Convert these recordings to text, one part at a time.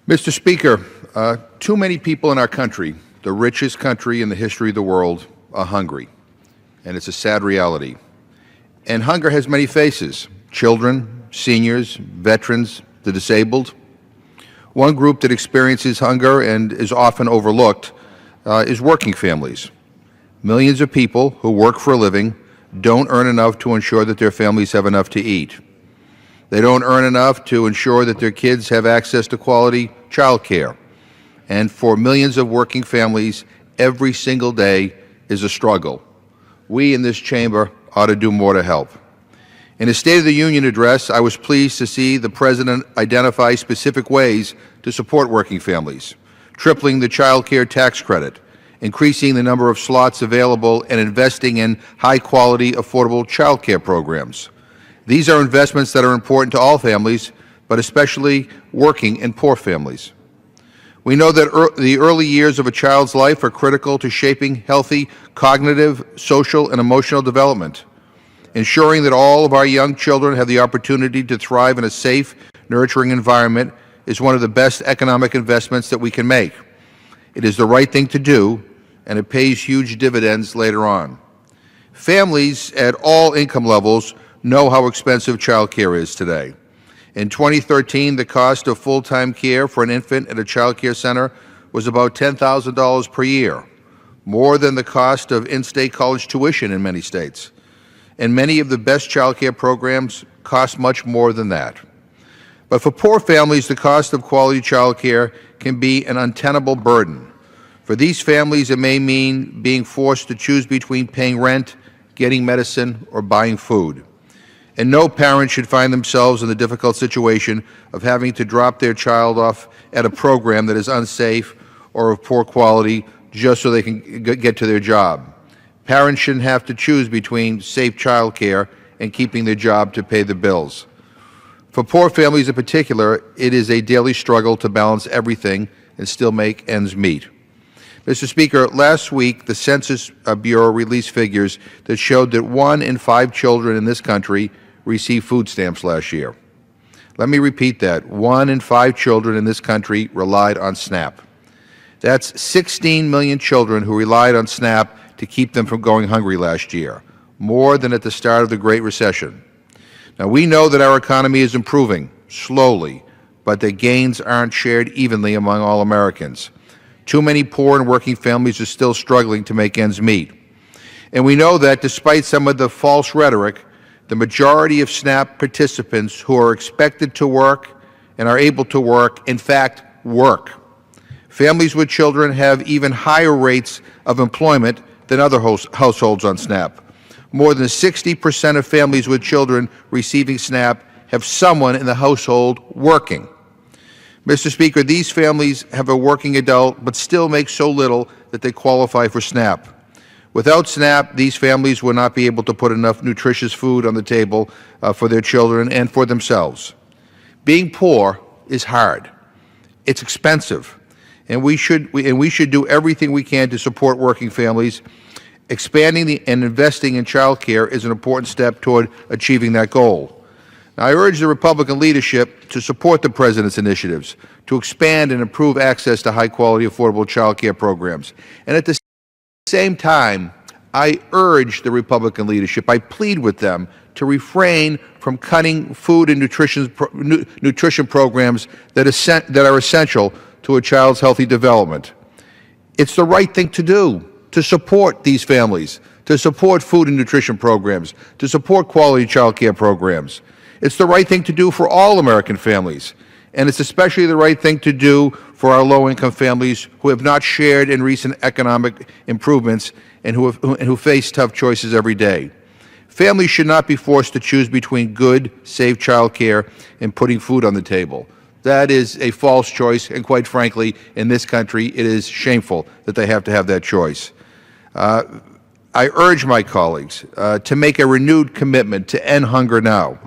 Mr. Speaker, too many people in our country, the richest country in the history of the world, are hungry, and it's a sad reality. And hunger has many faces: children, seniors, veterans, the disabled. One group that experiences hunger and is often overlooked is working families. Millions of people who work for a living don't earn enough to ensure that their families have enough to eat. They don't earn enough to ensure that their kids have access to quality child care. And for millions of working families, every single day is a struggle. We in this chamber ought to do more to help. In his State of the Union address, I was pleased to see the President identify specific ways to support working families: tripling the child care tax credit, increasing the number of slots available, and investing in high-quality, affordable child care programs. These are investments that are important to all families, but especially working and poor families. We know that the early years of a child's life are critical to shaping healthy cognitive, social, and emotional development. Ensuring that all of our young children have the opportunity to thrive in a safe, nurturing environment is one of the best economic investments that we can make. It is the right thing to do, and it pays huge dividends later on. Families at all income levels know how expensive child care is today. In 2013, the cost of full-time care for an infant at a child care center was about $10,000 per year, more than the cost of in-state college tuition in many states. And many of the best child care programs cost much more than that. But for poor families, the cost of quality child care can be an untenable burden. For these families, it may mean being forced to choose between paying rent, getting medicine, or buying food. And no parent should find themselves in the difficult situation of having to drop their child off at a program that is unsafe or of poor quality just so they can get to their job. Parents shouldn't have to choose between safe child care and keeping their job to pay the bills. For poor families in particular, it is a daily struggle to balance everything and still make ends meet. Mr. Speaker, last week the Census Bureau released figures that showed that 1 in 5 children in this country received food stamps last year. Let me repeat that. 1 in 5 children in this country relied on SNAP. That's 16 million children who relied on SNAP to keep them from going hungry last year, more than at the start of the Great Recession. Now, we know that our economy is improving, slowly, but the gains aren't shared evenly among all Americans. Too many poor and working families are still struggling to make ends meet. And we know that despite some of the false rhetoric, the majority of SNAP participants who are expected to work and are able to work, in fact, work. Families with children have even higher rates of employment than other households on SNAP. More than 60% of families with children receiving SNAP have someone in the household working. Mr. Speaker, these families have a working adult but still make so little that they qualify for SNAP. Without SNAP, these families will not be able to put enough nutritious food on the table for their children and for themselves. Being poor is hard. It's expensive, and we should do everything we can to support working families. Expanding and investing in child care is an important step toward achieving that goal. Now, I urge the Republican leadership to support the President's initiatives to expand and improve access to high-quality, affordable child care programs. And at the same time, I urge the Republican leadership, I plead with them to refrain from cutting food and nutrition programs that are essential to a child's healthy development. It's the right thing to do, to support these families, to support food and nutrition programs, to support quality child care programs. It's the right thing to do for all American families, and it's especially the right thing to do for our low-income families who have not shared in recent economic improvements and who face tough choices every day. Families should not be forced to choose between good, safe child care and putting food on the table. That is a false choice, and quite frankly, in this country, it is shameful that they have to have that choice. I urge my colleagues to make a renewed commitment to end hunger now.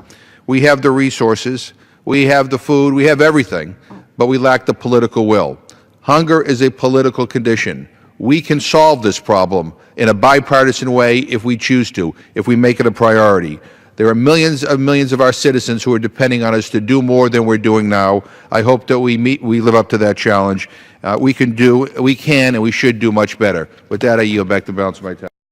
We have the resources, we have the food, we have everything, but we lack the political will. Hunger is a political condition. We can solve this problem in a bipartisan way if we choose to, if we make it a priority. There are millions of our citizens who are depending on us to do more than we're doing now. I hope that we live up to that challenge. We can and we should do much better. With that, I yield back the balance of my time.